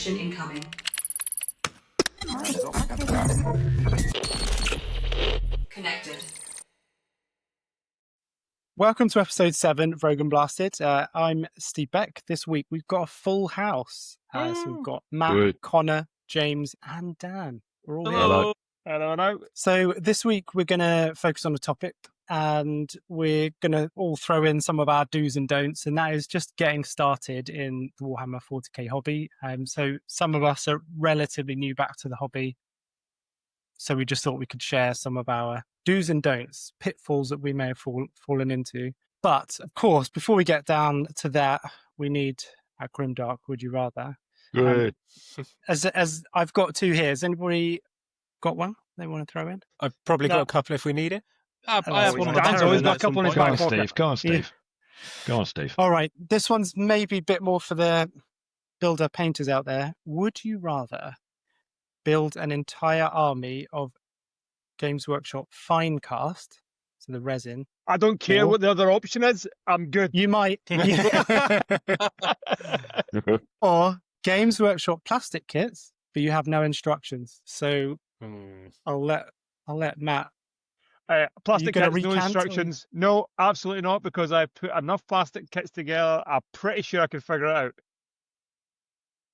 Transmission incoming. Connected. Welcome to episode 7 of Rogue and Blasted. I'm Steve Beck. This week we've got a full house. So we've got Matt, Connor, James, and Dan. We're all here. Hello. So this week we're going to focus on a topic, and we're going to all throw in some of our do's and don'ts, and that is just getting started in the Warhammer 40k hobby. So some of us are relatively new back to the hobby, so we just thought we could share some of our do's and don'ts, pitfalls that we may have fallen into. But of course, before we get down to that, we need our grimdark Would You Rather. Good. As I've got 2 here. Has anybody got one they want to throw in? I've probably got a couple if we need it. I have one. Dan's always got a couple in his back pocket. Go on, Steve. Go on, Steve. All right. This one's maybe a bit more for the builder painters out there. Would you rather build an entire army of Games Workshop finecast, so the resin? I don't care what the other option is. I'm good. You might. Or Games Workshop plastic kits, but you have no instructions. So I'll let Matt. Plastic gonna kits, no recant instructions. No, absolutely not, because I put enough plastic kits together. I'm pretty sure I can figure it out.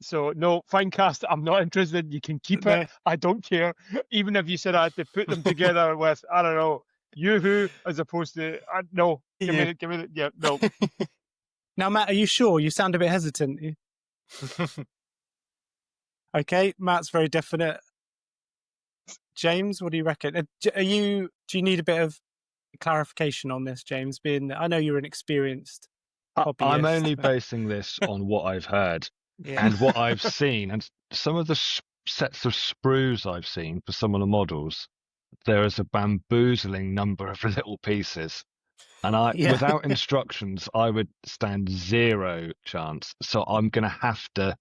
So, no, finecast, I'm not interested. You can keep it. I don't care. Even if you said I had to put them together with, I don't know, Yoo-hoo, as opposed to, no. Give me the, no. Now, Matt, are you sure? You sound a bit hesitant. Okay, Matt's very definite. James, what do you reckon? Do you need a bit of clarification on this, James? I know you're an experienced hobbyist. I'm only basing this on what I've heard and what I've seen, and some of the sets of sprues I've seen for some of the models. There is a bamboozling number of little pieces, and without instructions, I would stand 0 chance. So I'm going to have to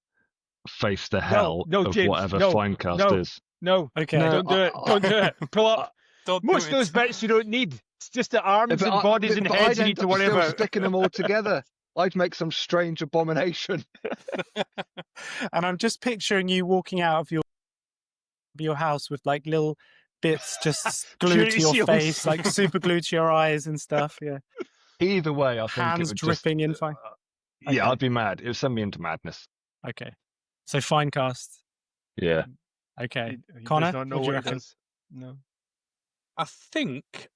face the hell of James, whatever finecast is. No, okay, don't do it. Don't do it. Pull up. Most of those bits you don't need. It's just the arms and bodies and heads you need to worry about. Sticking them all together. I'd make some strange abomination. And I'm just picturing you walking out of your house with like little bits just glued to your face, like super glued to your eyes and stuff. Yeah. Either way, I think hands it would dripping in fine. Yeah, I'd be mad. It would send me into madness. Okay. So finecast. Yeah. Okay. He Connor, does not know what do you what it reckon? is. No. I think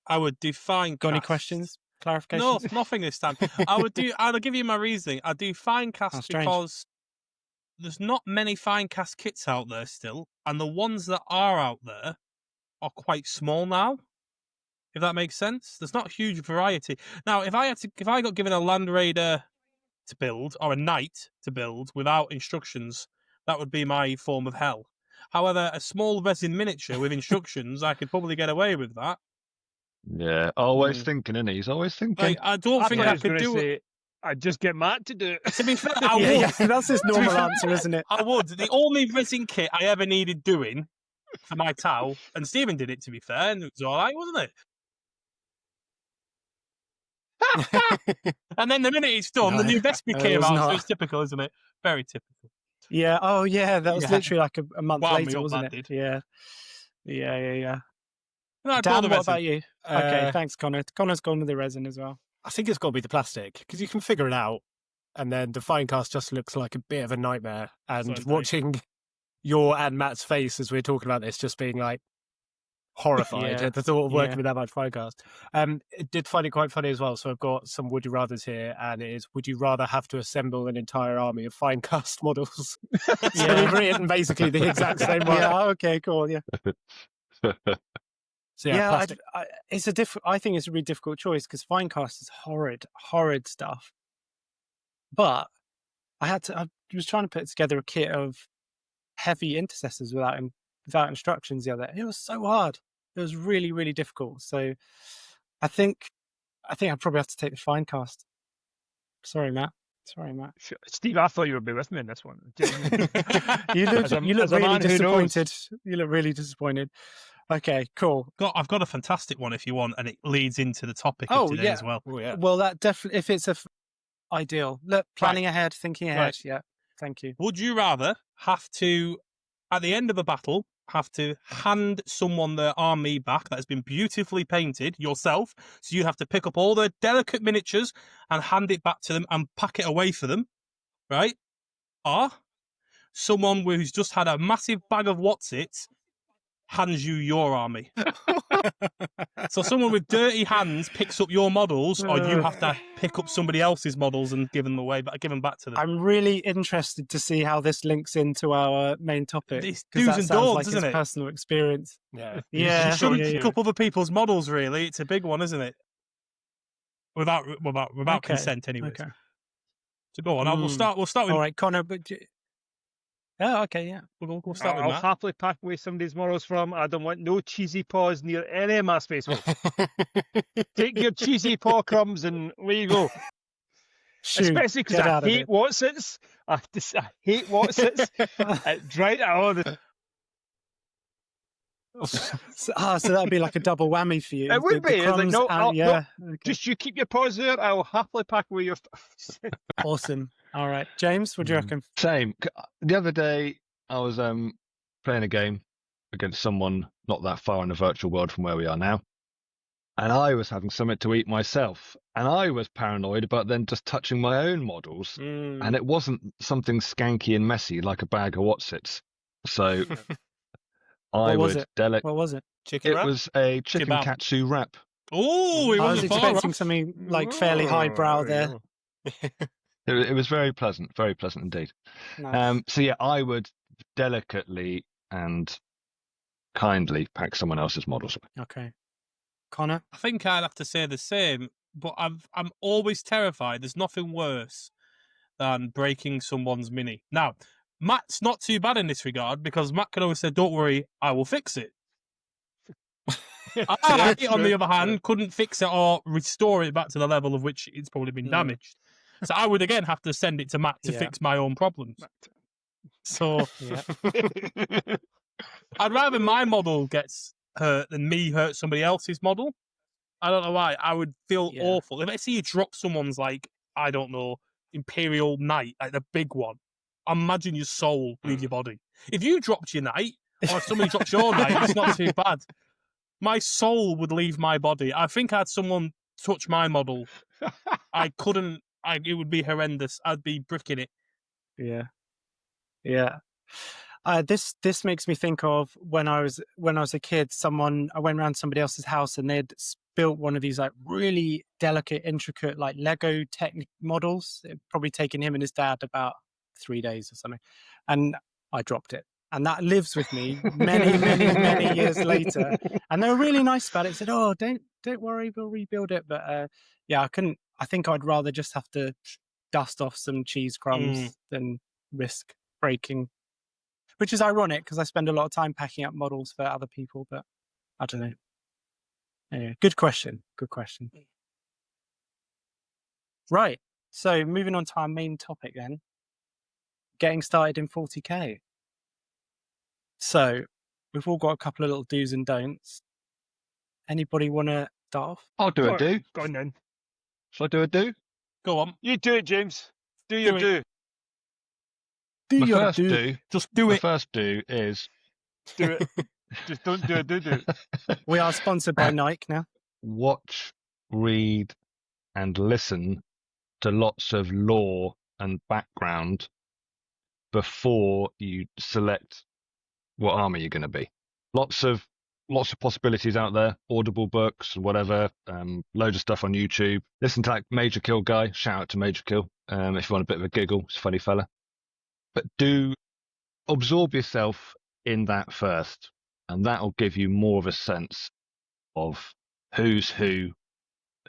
I would do finecast. Got any questions? Clarifications? No, nothing this time. I'll give you my reasoning. I do finecast because there's not many finecast kits out there still, and the ones that are out there are quite small now. If that makes sense, there's not a huge variety. Now, if I got given a Land Raider to build or a Knight to build without instructions, that would be my form of hell. However, a small resin miniature with instructions, I could probably get away with that. Yeah, always thinking, innit? He's always thinking. Like, I don't think I could do it. I'd just get Matt to do it. To be fair, I would. Yeah, that's his normal answer, isn't it? I would. The only resin kit I ever needed doing for my towel, and Stephen did it, to be fair, and it was all right, wasn't it? And then the minute it's done, the new Vespi came out, so it's typical, isn't it? Very typical. Yeah. Oh, yeah. That was literally like a month later, wasn't it? Did. Yeah. No, Dan, what about you? Okay, thanks, Connor. Connor's gone with the resin as well. I think it's got to be the plastic, because you can figure it out, and then the finecast just looks like a bit of a nightmare. And watching your and Matt's face as we're talking about this, just being like horrified at the thought of working with that much finecast. It did find it quite funny as well. So I've got some would you rathers here, and it is: would you rather have to assemble an entire army of finecast models? So we've written basically the exact same one. Yeah. Okay. Cool. Yeah. So I think it's a really difficult choice because finecast is horrid stuff. But I was trying to put together a kit of heavy intercessors without instructions the other day. It was so hard. It was really, really difficult. So I think I'd probably have to take the finecast. Sorry, Matt. Steve, I thought you would be with me in this one. You look really disappointed. You look really disappointed. Okay, cool. I've got a fantastic one if you want, and it leads into the topic of today as well. Oh, yeah. Well, that definitely, if it's ideal. Look, planning ahead, thinking ahead. Right. Yeah. Thank you. Would you rather have to, at the end of a battle, have to hand someone their army back that has been beautifully painted yourself? So you have to pick up all the delicate miniatures and hand it back to them and pack it away for them, right? Or someone who's just had a massive bag of what's-its hands you your army. So someone with dirty hands picks up your models, or you have to pick up somebody else's models and give them back to them. I'm really interested to see how this links into our main topic. It's 'cause do's that and sounds don'ts, like isn't his it? personal experience. Yeah. Yeah, You shouldn't yeah, pick yeah. up other people's models. Really, it's a big one, isn't it? Without Okay, consent, anyway. Okay. So go on. We'll start with. All right, Connor. Oh, okay, yeah. We'll start with I'll Matt. happily pack away somebody's morals from. I don't want no cheesy paws near any of my space wolves. Take your cheesy paw crumbs and away you go. Shoot, Especially because get I out of hate it. what's-its. I hate what's-its. It's right. So that'd be like a double whammy for you. It would be. It's like, crumbs no, and- yeah. Okay. Just you keep your paws there. I will happily pack away your stuff. Awesome. All right, James, what do you reckon? Same. The other day, I was playing a game against someone not that far in the virtual world from where we are now, and I was having something to eat myself, and I was paranoid about then just touching my own models, and it wasn't something skanky and messy like a bag of what's-its. So I What was would it? What was it? Chicken It wrap? was a chicken Kebab. katsu wrap. Oh, it I was wasn't far expecting off. something like fairly highbrow there. It was very pleasant indeed. Nice. So yeah, I would delicately and kindly pack someone else's models. Okay, Connor. I think I'd have to say the same, but I'm always terrified. There's nothing worse than breaking someone's mini. Now, Matt's not too bad in this regard because Matt can always say, "Don't worry, I will fix it." I, on the other hand, couldn't fix it or restore it back to the level of which it's probably been damaged. So I would again have to send it to Matt to fix my own problems. So I'd rather my model gets hurt than me hurt somebody else's model. I don't know why. I would feel awful. If I see you drop someone's, like, I don't know, Imperial Knight, like the big one, imagine your soul leave your body. If you dropped your knight, or if somebody dropped your knight, it's not too bad. My soul would leave my body. I think I had someone touch my model. I couldn't. It would be horrendous. I'd be bricking it. Yeah. This makes me think of when I was a kid. I went around somebody else's house and they'd built one of these like really delicate, intricate like Lego Technic models. It'd probably taken him and his dad about 3 days or something, and I dropped it. And that lives with me many, many, many years later. And they were really nice about it. Said, "Oh, don't worry, we'll rebuild it." But I couldn't. I think I'd rather just have to dust off some cheese crumbs than risk breaking. Which is ironic because I spend a lot of time packing up models for other people. But I don't know. Anyway, good question. Good question. Right. So moving on to our main topic then. Getting started in 40k. So we've all got a couple of little do's and don'ts. Anybody want to start off? I'll do a do. Go on then. Shall I do a do? Go on. You do it, James. Do your Do it. do. My your first do. do. Just do My it. first do is Do it. Just don't do it. Do it. We are sponsored by Nike now. watch, read, and listen to lots of lore and background before you select what army you're going to be. Lots of possibilities out there. Audible books, whatever. Loads of stuff on YouTube. Listen to like Major Kill Guy. Shout out to Major Kill. If you want a bit of a giggle, he's a funny fella. But do absorb yourself in that first, and that'll give you more of a sense of who's who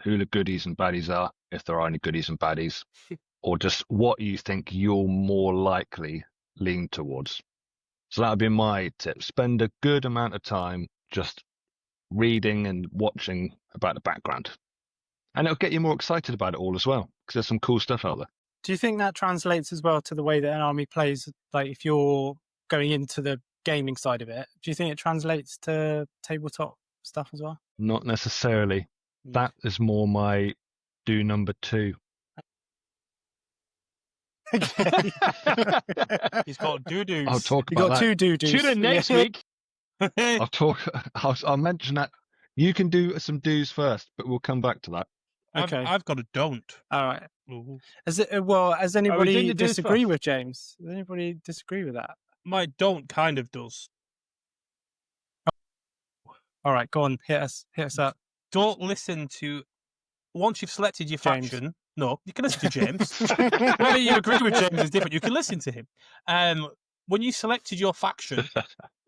the goodies and baddies are, if there are any goodies and baddies, or just what you think you'll more likely lean towards. So that would be my tip. Spend a good amount of time just reading and watching about the background. And it'll get you more excited about it all as well, because there's some cool stuff out there. Do you think that translates as well to the way that an army plays? Like if you're going into the gaming side of it, do you think it translates to tabletop stuff as well? Not necessarily. That is more my do number 2. Okay. He's got doo-doos. I'll talk You about got that. two doo-doos. Tune in next Yeah. week. I'll talk. I'll mention that. You can do some do's first, but we'll come back to that. Okay. I've got a don't. All right. Ooh. Has doing anybody the do's disagree first? with James? Does anybody disagree with that? My don't kind of does. All right, go on. Hit us up. Don't listen to... Once you've selected your James. faction... No, you can listen to James. Whether you agree with James is different. You can listen to him. When you selected your faction,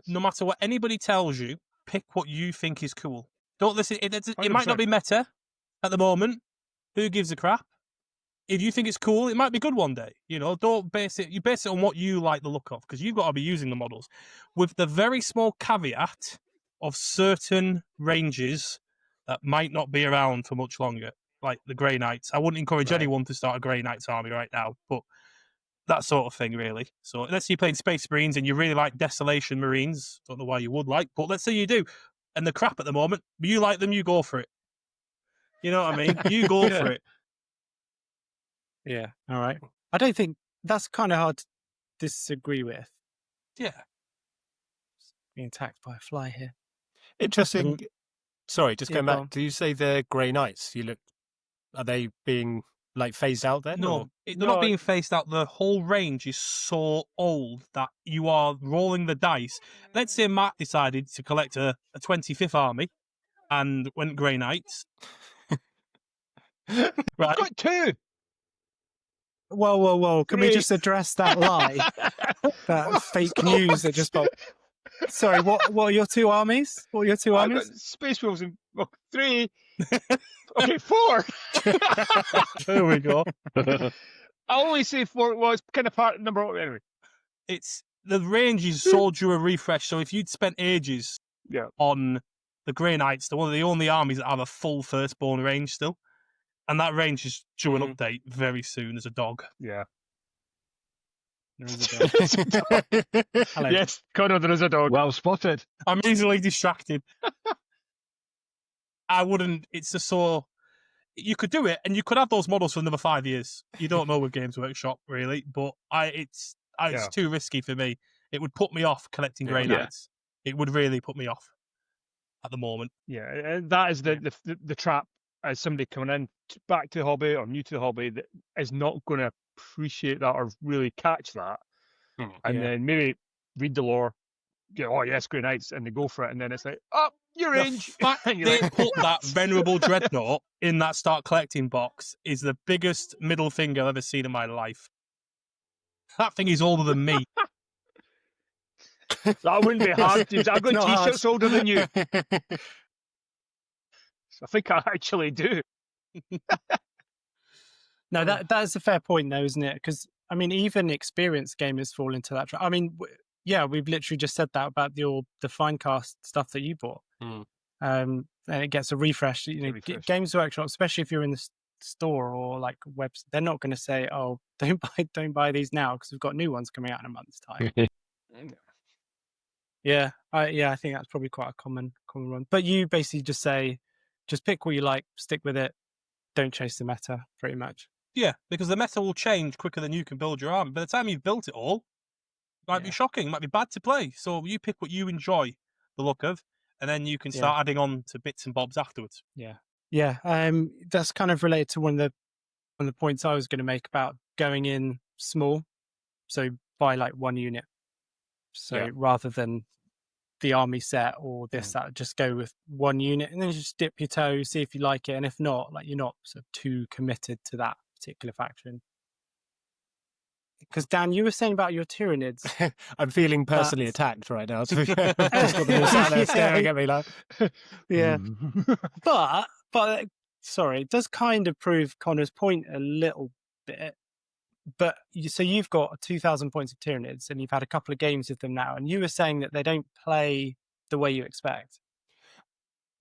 no matter what anybody tells you, pick what you think is cool. Don't listen. It might not be meta at the moment. Who gives a crap? If you think it's cool, it might be good one day. You know, don't base it. You base it on what you like the look of, because you've got to be using the models, with the very small caveat of certain ranges that might not be around for much longer, like the Grey Knights. I wouldn't encourage anyone to start a Grey Knights army right now, but that sort of thing, really. So let's say you're playing Space Marines and you really like Desolation Marines. Don't know why you would like, but let's say you do, and they're crap at the moment, but you like them, you go for it. You know what I mean? You go for it. Yeah. All right. I don't think that's kind of hard to disagree with. Yeah. Being attacked by a fly here. Interesting. Sorry, just Yeah, going go back. on. Do you say the Grey Knights? Are they being like phased out then? No, or- they're not being phased out. The whole range is so old that you are rolling the dice. Let's say Matt decided to collect a 25th army and went Grey Knights. I've Right? got two. Whoa. Can we Three. just address that lie? That fake news that just popped. Sorry, what are your two armies? What are your two I've got armies? Space Wolves in 3. Okay, 4. There we go. I only say 4. Well, it's kind of part number anyway. It's the range is so due a refresh. So if you'd spent ages on the Grey Knights, they're one of the only armies that have a full firstborn range still, and that range is due an update very soon as a dog. Yeah. There is a dog. Hello. Yes, Connor, there is a dog. Well spotted. I'm easily distracted. I wouldn't. It's just so you could do it, and you could have those models for another 5 years. You don't know with Games Workshop really, but it's too risky for me. It would put me off collecting Grey Knights. It would really put me off at the moment. Yeah, and that is the trap as somebody coming in back to the hobby or new to the hobby that is not going to appreciate that or really catch that, and then maybe read the lore, oh yes, Grey Knights, and they go for it, and then it's like, oh, your range. The fact they put that venerable dreadnought in that start collecting box is the biggest middle finger I've ever seen in my life. That thing is older than me. That wouldn't be hard. I've got t-shirts older than you. I think I actually do. No, that's a fair point, though, isn't it? Because I mean, even experienced gamers fall into that trap. I mean, we've literally just said that about the finecast stuff that you bought. And it gets a refresh. You know, Games Workshop, especially if you're in the store or like webs, they're not going to say, "Oh, don't buy these now because we've got new ones coming out in a month's time." I think that's probably quite a common one. But you basically just say, just pick what you like, stick with it, don't chase the meta, pretty much. Yeah, because the meta will change quicker than you can build your army. By the time you've built it all, it might be shocking, it might be bad to play. So you pick what you enjoy the look of, and then you can start adding on to bits and bobs afterwards. Yeah. That's kind of related to one of the points I was going to make about going in small. So buy like one unit. So rather than the army set or this, that, just go with one unit and then just dip your toe, see if you like it. And if not, like you're not sort of too committed to that particular faction. Because Dan, you were saying about your Tyranids. I'm feeling personally attacked right now. So just got them sat there staring at me like, but sorry, it does kind of prove Connor's point a little bit. But you've got 2,000 points of Tyranids, and you've had a couple of games with them now, and you were saying that they don't play the way you expect.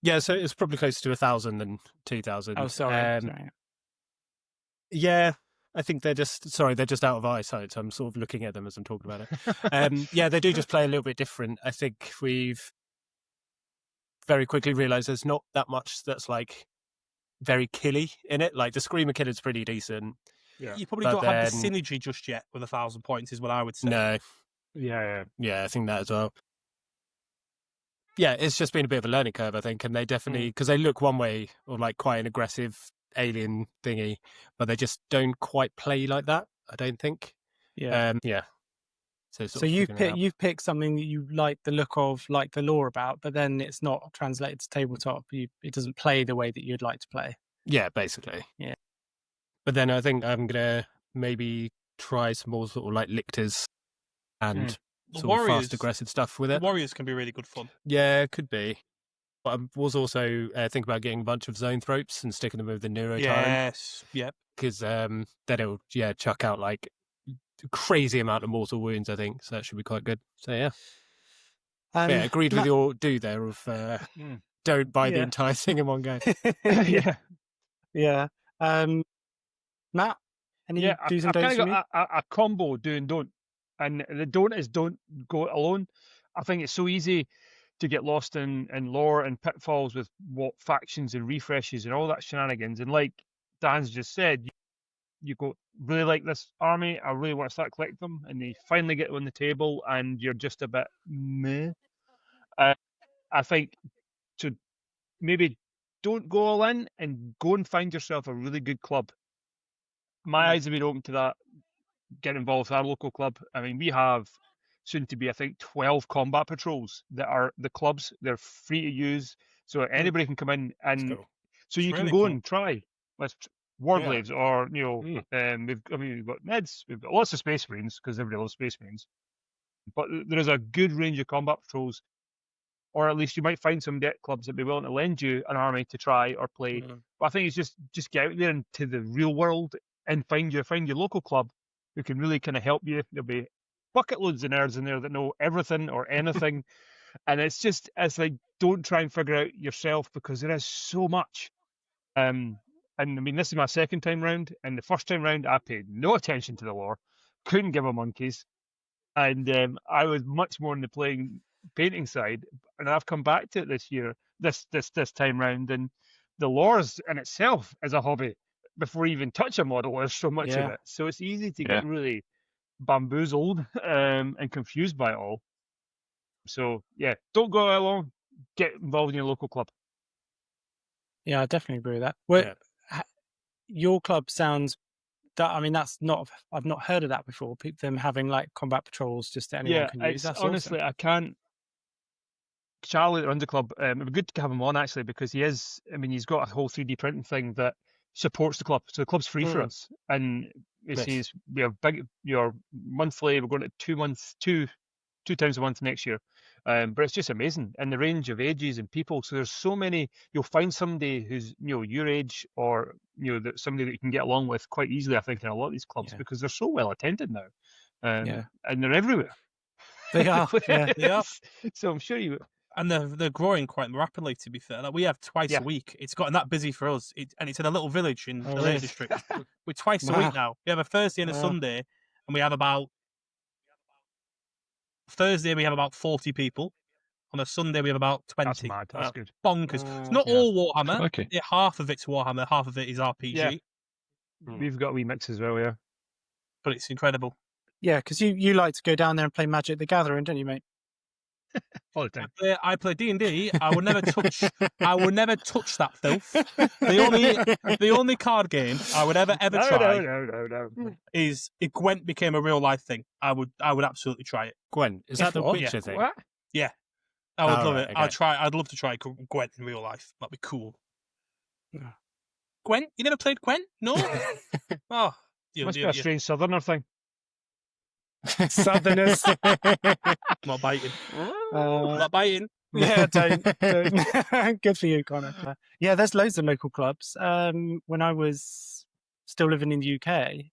Yeah, so it's probably closer to 1,000 than 2,000. Oh, sorry. Yeah, I think they're just out of eyesight. So I'm sort of looking at them as I'm talking about it. They do just play a little bit different. I think we've very quickly realised there's not that much that's like very killy in it. Like the Screamer Killer's pretty decent. You probably But don't have the then- synergy just yet with 1,000 points, is what I would say. No. Yeah. Yeah, I think that as well. Yeah, it's just been a bit of a learning curve, I think, and they definitely, because they look one way, or like quite an aggressive alien thingy, but they just don't quite play like that, I don't think. Yeah. Yeah. So you've picked something that you like the look of, like the lore about, but then it's not translated to tabletop. It doesn't play the way that you'd like to play. Yeah, basically. Yeah. But then I think I'm gonna maybe try some more sort of like lictors and sort of fast aggressive stuff with it. The warriors can be really good fun. Yeah, it could be. But I was also thinking about getting a bunch of zone thropes and sticking them with the neurotyrant. Yes. Yep. Because then it'll chuck out like a crazy amount of mortal wounds, I think. So that should be quite good. So yeah. Agreed with your do there of don't buy the entire thing in one go. Yeah. Matt, any do's and I've don'ts kind for of got a combo do and don't. And the don't is don't go it alone. I think it's so easy to get lost in lore and pitfalls with what factions and refreshes and all that shenanigans. And like Dan's just said, you go, really like this army, I really want to start collecting them, and they finally get on the table and you're just a bit meh. I think to maybe don't go all in and go and find yourself a really good club. My eyes have been open to that. Get involved with our local club. I mean, we have soon to be, I think, 12 combat patrols that are the clubs. They're free to use, so anybody can come in, and so you can go and try with Warblades or we've got Neds, we've got lots of Space Marines because everybody loves Space Marines. But there is a good range of combat patrols, or at least you might find some debt clubs that'd be willing to lend you an army to try or play. But I think it's just get out there into the real world and find your local club who can really kind of help you. There'll be bucket loads of nerds in there that know everything or anything. And it's like, don't try and figure out yourself because there is so much. And I mean, this is my second time round, and the first time round I paid no attention to the lore, couldn't give a monkeys. And I was much more in the painting side. And I've come back to it this year, this time round, and the lore in itself is a hobby. Before you even touch a model, there's so much of it. So it's easy to get really bamboozled and confused by it all. So, don't go alone. Get involved in your local club. Yeah, I definitely agree with that. Your club sounds... that's not... I've not heard of that before. Them having, like, combat patrols just that anyone can use. That's honestly, awesome. I can't... Charlie that runs the club, it would be good to have him on, actually, because he's got a whole 3D printing thing that supports the club. So the club's free for us. And it says we have your monthly, we're going to 2 months, two times a month next year. But it's just amazing. And the range of ages and people. So there's so many, you'll find somebody who's, your age, or, somebody that you can get along with quite easily, I think, in a lot of these clubs, because they're so well attended now. And they're everywhere. They are. They are. So I'm sure you... And they're growing quite rapidly, to be fair. Like, we have twice a week. It's gotten that busy for us. And it's in a little village in the Lake District. We're twice a week now. We have a Thursday and a Sunday, and we have about... Thursday, we have about 40 people. On a Sunday, we have about 20. That's mad. That's good. Bonkers. It's not all Warhammer. Okay. Yeah, half of it's Warhammer, half of it is RPG. Yeah. We've got a wee mix as well, yeah. But it's incredible. Yeah, because you like to go down there and play Magic the Gathering, don't you, mate? All the time. I play D&D. I would never touch that filth. The only card game I would ever try No. is if Gwent became a real life thing. I would absolutely try it. Gwent, is that the Witcher thing? What? Yeah, I would love it. Okay. I'd love to try Gwent in real life. That'd be cool. Gwent? You never played Gwent? No. Oh, Must be a strange southerner thing. Southerners. Not biting. Not biting. Yeah, don't. Good for you, Connor. There's loads of local clubs. When I was still living in the UK,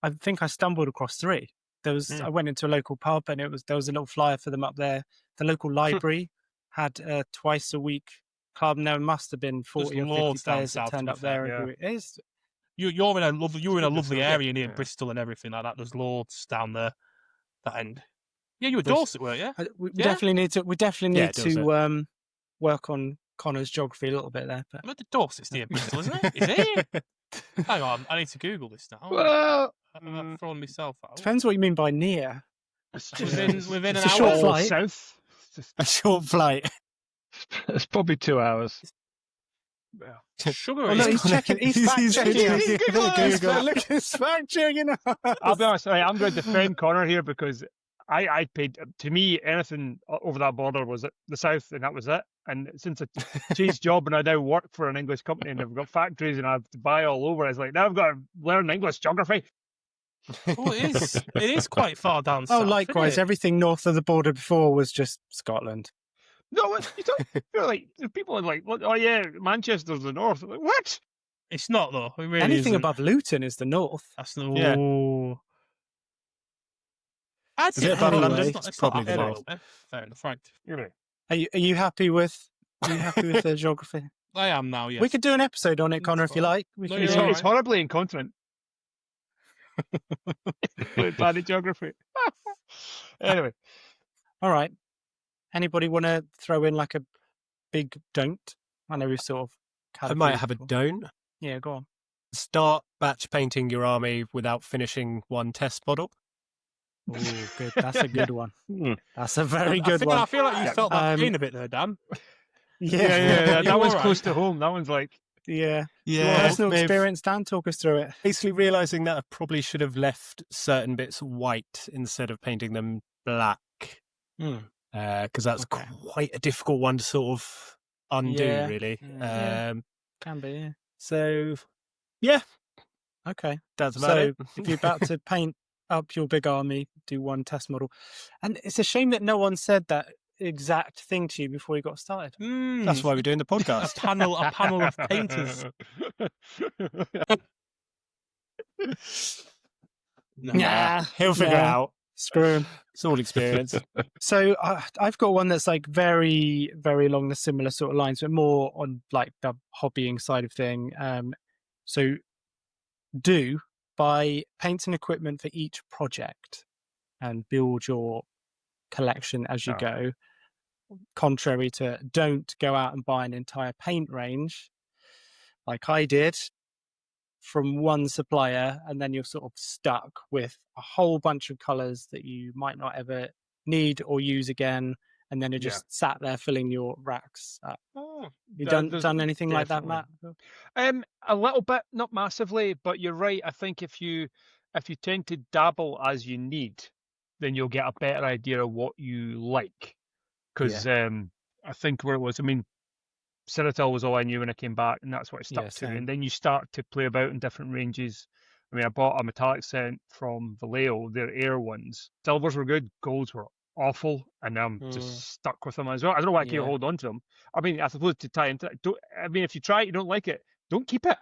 I think I stumbled across 3. I went into a local pub, and there was a little flyer for them up there. The local library had a twice a week club. Now, it must have been 40 or 50 players that turned up there every week. You're in a lovely area near Bristol and everything like that. There's loads down there. That end. Yeah, you were Dorset, weren't you? We definitely need to work on Connor's geography a little bit there. But the Dorset's near Bristol, isn't it? Is it? Hang on, I need to Google this now. Well, I've thrown myself out. Depends what you mean by near. Within It's an a hour. short flight. South. A short flight. it's probably 2 hours. Sugar Oh, no, is. he's checking. He's fact checking. Google. Look, he's fact checking. I'll be honest, I'm going to defend Connor here because I paid, to me, anything over that border was the south, and that was it. And since I changed job and I now work for an English company and I've got factories and I have to buy all over, it's like, now I've got to learn English geography. Oh, it is. It is quite far down south. Oh, likewise, isn't it? everything north of the border before was just Scotland. No, you're like, people are like, oh yeah, Manchester's the north. Like, what? It's not though. It really Anything isn't. above Luton is the north. That's no. Yeah. I'd Is say it above Anyway, London? It's It's not probably the that north. far, fair enough, right? You know. Are you happy with? Are you happy with the geography? I am now. Yes. We could do an episode on it, Connor, if you like. We No, can you're do- all It's right. horribly incontinent. Planet geography. Anyway, All right. Anybody want to throw in like a big don't? I know we've sort of. I might have a before. don't. Yeah, go on. Start batch painting your army without finishing one test model. Oh, good. That's a good one. Hmm. That's a very I good feel, one. I feel like you felt that pain Um, a bit there, Dan. Yeah, that one's all close right. to home. That one's like, yeah. Yeah, Personal may have experience, Dan. Talk us through it. basically realizing that I probably should have left certain bits white instead of painting them black, because that's Okay. quite a difficult one to sort of undo, Yeah. really. Yeah. Can be. Yeah. So, yeah, Okay. that's about So it. if you're about to paint up your big army, do one test model, and it's a shame that no one said that exact thing to you before you got started. That's why we're doing the a podcast. panel of painters. No. Nah, He'll figure it nah. out. Screw him. It's all experience. So I've got one that's like very, very along the similar sort of lines, but more on like the hobbying side of thing. So do buy paints and equipment for each project and build your collection as you Oh. go. Contrary to don't go out and buy an entire paint range like I did from one supplier, and then you're sort of stuck with a whole bunch of colors that you might not ever need or use again, and then you're just sat there filling your racks up. You done anything like that, Matt? A little bit, not massively, but you're right. I think if you tend to dabble as you need, then you'll get a better idea of what you like. Because I think where it was, I mean, Ceratal was all I knew when I came back, and that's what I stuck Yeah, to. same. And then you start to play about in different ranges. I mean, I bought a metallic scent from Vallejo, their air ones. Silvers were good, golds were awful, and I'm just stuck with them as well. I don't know why I keep Yeah. holding on to them. I mean, I suppose to tie into it, if you try it, you don't like it, don't keep it.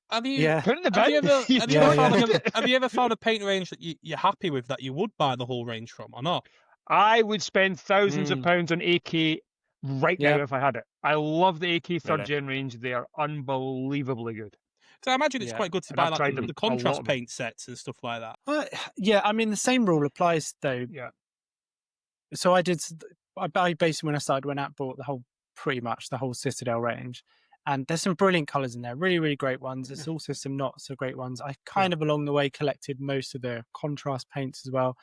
Have you? Yeah. Put it in the Have bin. you ever? Have you, Yeah, ever found yeah. have you ever found a paint range that you're happy with that you would buy the whole range from, or not? I would spend thousands of pounds on AK right Yeah. now if I had it. I love the AK third Really? gen range. They are unbelievably good. So I imagine it's Yeah. quite good to And buy I've like tried them, the a lot contrast of them. paint sets and stuff like that. Yeah, I mean the same rule applies though. Yeah. So I basically when I started went out and bought pretty much the whole Citadel range, and there's some brilliant colours in there, really really great ones. There's also some not so great ones. I kind of along the way collected most of the contrast paints as well,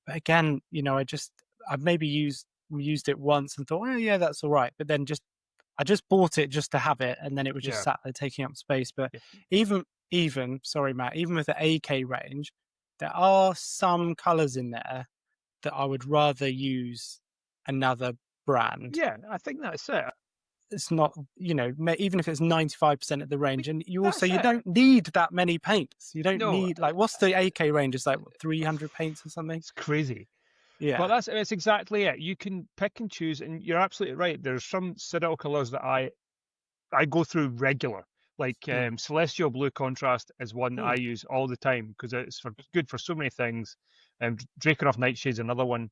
but again, I maybe used it once and thought, oh yeah, that's all right, but then I just bought it just to have it, and then it was just sat there taking up space. But even sorry Matt, even with the AK range, there are some colours in there that I would rather use another brand. Yeah, I think that's it. It's not, even if it's 95% of the range, and you That's it. don't need that many paints. You don't No. need what's the AK range? It's like 300 paints or something. It's crazy. Yeah, But that's exactly it. You can pick and choose, and you're absolutely right. There's some Citadel colours that I go through regular. Like Celestial Blue Contrast is one that I use all the time because it's good for so many things. Drakenhof Nightshade's another one.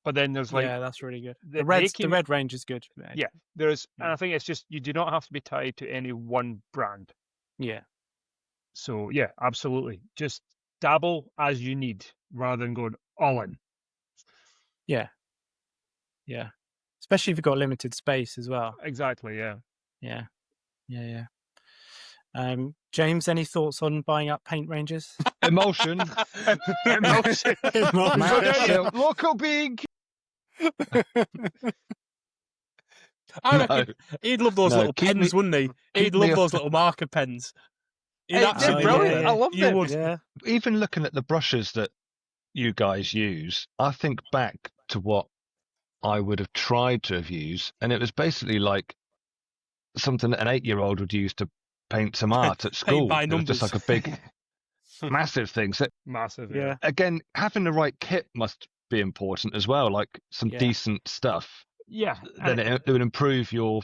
But then there's yeah, that's really good. the The red AK range is good. Yeah, and I think it's just you do not have to be tied to any one brand. Yeah. So yeah, absolutely. Just dabble as you need rather than going all in. Yeah. Yeah. Especially if you've got limited space as well. Exactly. Yeah. Yeah. James, any thoughts on buying up paint ranges? Emulsion. Emotion. Local big. I No. reckon he'd love those No, little keep pens, me- wouldn't he? keep He'd me love off- those little marker pens. He'd Hey, absolutely they're love brilliant. them. I love You them. would. Yeah. Even looking at the brushes that you guys use, I think back to what I would have tried to have used, and it was basically like something that an 8-year-old would use to paint some art at school. by It was just numbers. like a big, massive thing. So Massive. Yeah. again, having the right kit must be important as well, like some Yeah. decent stuff. Yeah. Then it would improve your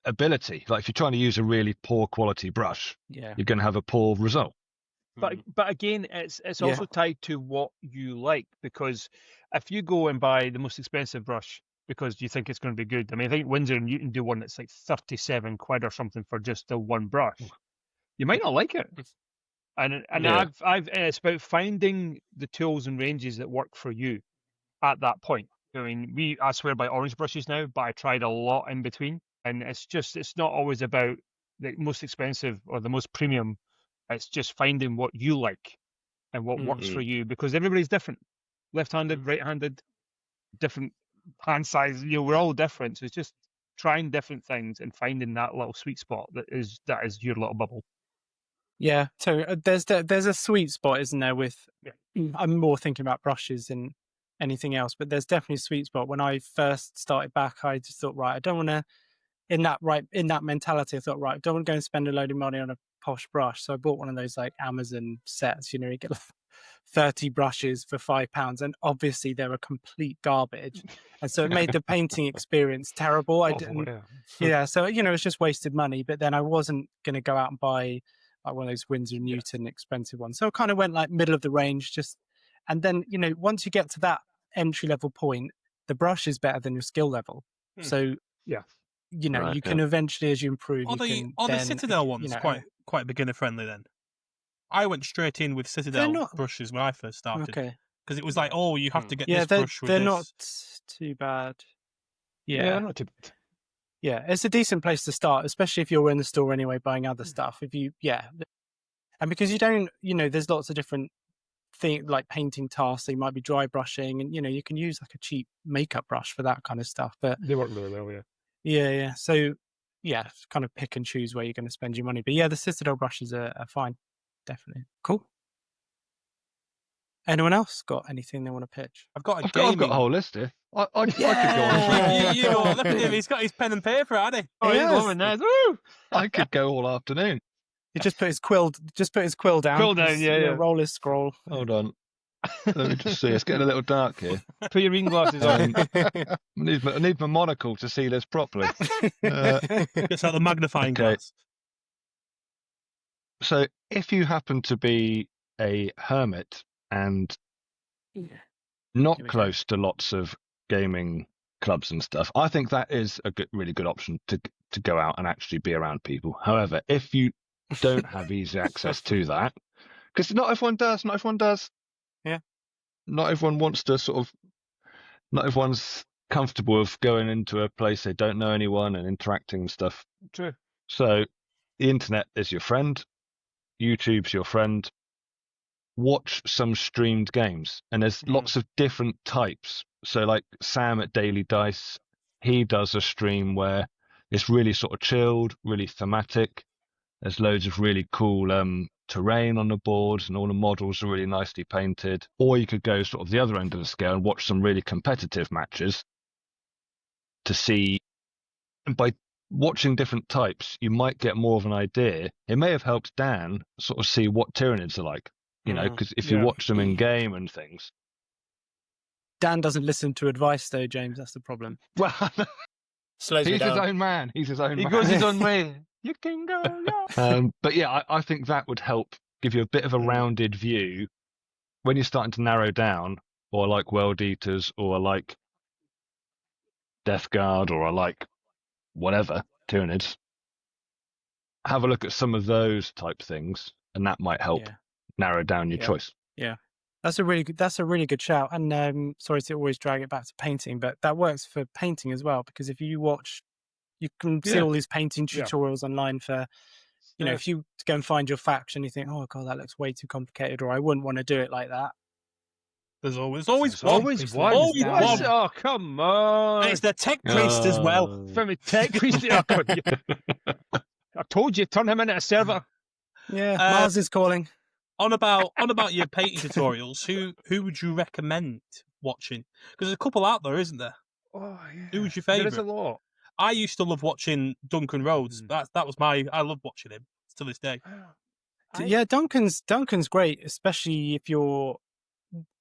ability. Like if you're trying to use a really poor quality brush, Yeah. you're going to have a poor result. But again, it's Yeah. also tied to what you like, because if you go and buy the most expensive brush because you think it's going to be good, I mean, I think Windsor and Newton do one that's like 37 quid or something for just the one brush. You might not like it, and Yeah. it's about finding the tools and ranges that work for you at that point. I mean, I swear by orange brushes now, but I tried a lot in between, and it's not always about the most expensive or the most premium. It's just finding what you like and what works for you, because everybody's different. Left-handed, right-handed, different hand size. We're all different. So it's just trying different things and finding that little sweet spot that is your little bubble. Yeah. So there's a sweet spot, isn't there? With I'm more thinking about brushes than anything else, but there's definitely a sweet spot. When I first started back, I just thought, right, I don't want to. In that mentality, I thought, right, I don't want to go and spend a load of money on a posh brush. So I bought one of those like Amazon sets. You get like 30 brushes for £5, and obviously they were complete garbage, and so it made the painting experience terrible. I didn't. Yeah, so it's just wasted money. But then I wasn't going to go out and buy like one of those Windsor and Newton expensive ones. So I kind of went like middle of the range, and then once you get to that entry level point, the brush is better than your skill level. So yeah. Right, you can eventually, as you improve, Are the Citadel ones quite beginner friendly then? I went straight in with Citadel brushes when I first started. Okay. Because it was like, oh, you have to get Yeah, this brush with they're this. not too bad. Yeah, Yeah. not too bad. Yeah, it's a decent place to start, especially if you're in the store anyway buying other stuff. And because you don't, there's lots of different things like painting tasks. So you might be dry brushing, and you can use like a cheap makeup brush for that kind of stuff. But They work really well, yeah. yeah. So yeah, kind of pick and choose where you're going to spend your money. But yeah, the Citadel brushes are fine, definitely. Cool. Anyone else got anything they want to pitch? I've got a whole list here. I could go on. You go, look at him. He's got his pen and paper, hasn't he? Oh, he's loving that. Woo! I could go all afternoon. He just put his quill down. Quill down, yeah. Roll his scroll. Hold on. Let me just see. It's getting a little dark here. Put your reading glasses on. I need my monocle to see this properly. It's like the magnifying glass. So if you happen to be a hermit and not close to lots of gaming clubs and stuff, I think that is a really good option to go out and actually be around people. However, if you don't have easy access to that, because not everyone does. Yeah. Not everyone wants to not everyone's comfortable with going into a place they don't know anyone and interacting and stuff. True. So the internet is your friend. YouTube's your friend. Watch some streamed games, and there's lots of different types. So like Sam at Daily Dice, he does a stream where it's really sort of chilled, really thematic. There's loads of really cool terrain on the board, and all the models are really nicely painted. Or you could go sort of the other end of the scale and watch some really competitive matches to see. And by watching different types, you might get more of an idea. It may have helped Dan sort of see what Tyranids are like, because if you watch them in game and things. Dan doesn't listen to advice, though, James. That's the problem. Well, Slows me he's down. his own man. He's his own He man. goes his own way. You can go, But yeah, I think that would help give you a bit of a rounded view when you're starting to narrow down, or I like World Eaters, or I like Death Guard, or I like whatever, Tyranids. Have a look at some of those type things, and that might help narrow down your choice. Yeah. That's a really good shout. And sorry to always drag it back to painting, but that works for painting as well, because if you watch, you can see all these painting tutorials online for You know, if you go and find your faction, you think, oh god, that looks way too complicated, or I wouldn't want to do it like that. There's always Always one. one. Always What's- one. Oh, come on. And it's the tech priest as well. From a tech priest. Oh, God, I told you, turn him into a server. Yeah, Mars is calling. On about your painting tutorials, who would you recommend watching? Because there's a couple out there, isn't there? Oh, yeah. Who was your There favourite? is a lot. I used to love watching Duncan Rhodes. That was I love watching him to this day. Yeah, Duncan's great, especially if you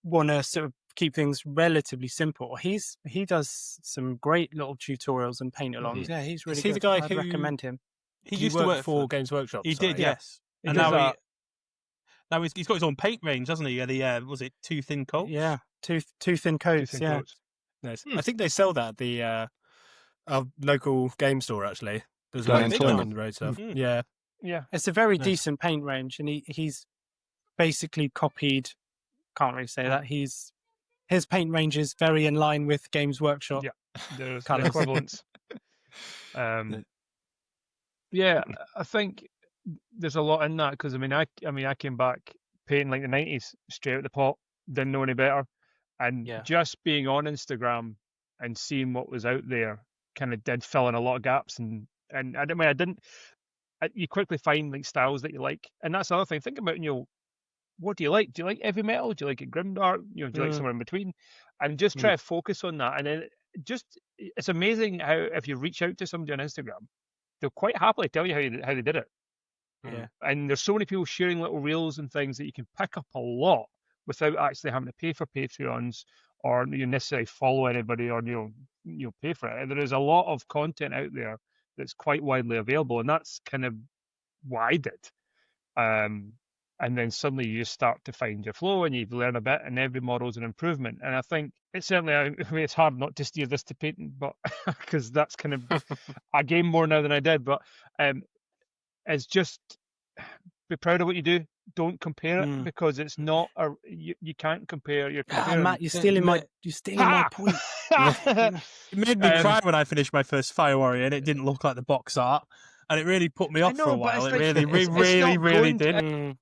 want to sort of keep things relatively simple. He does some great little tutorials and paint alongs. Yeah, he's really Is he good. the guy I'd who recommend him. He He used to worked work for Games Workshop. He sorry. did, yes. He And does now that. he's got his own paint range, hasn't he? The was it Too Thin Coat? Yeah, two thin coats. Thin Yeah, coats. Nice. I think they sell that at the our local game store. Actually, there's Down loads in of Plymouth. on the road stuff. Mhm. Yeah, Yeah. it's a very Nice. decent paint range, and he's basically copied. Can't really say that his paint range is very in line with Games Workshop. Yeah. There's Colours. equivalents. Yeah, I think there's a lot in that because I came back painting like the 90s straight out the pot, didn't know any better, and Yeah. just being on Instagram and seeing what was out there kind of did fill in a lot of gaps, and you quickly find like styles that you like, and that's another thing. Think about what do you like? Do you like heavy metal? Do you like it grimdark? Do you like somewhere in between? And just try to focus on that, and then it's amazing how if you reach out to somebody on Instagram, they'll quite happily tell you how they did it. Yeah. And there's so many people sharing little reels and things that you can pick up a lot without actually having to pay for Patreons or you necessarily follow anybody or pay for it. And there is a lot of content out there that's quite widely available, and that's kind of what I did. And then suddenly you start to find your flow and you learn a bit, and every model's an improvement. And I think it's certainly, it's hard not to steer this to painting, but because that's kind of I game more now than I did. But it's just be proud of what you do. Don't compare it because it's not you can't compare. You're comparing. Matt, you're stealing my point. It made me cry when I finished my first Fire Warrior, and it didn't look like the box art, and it really put me off for a while. It really did.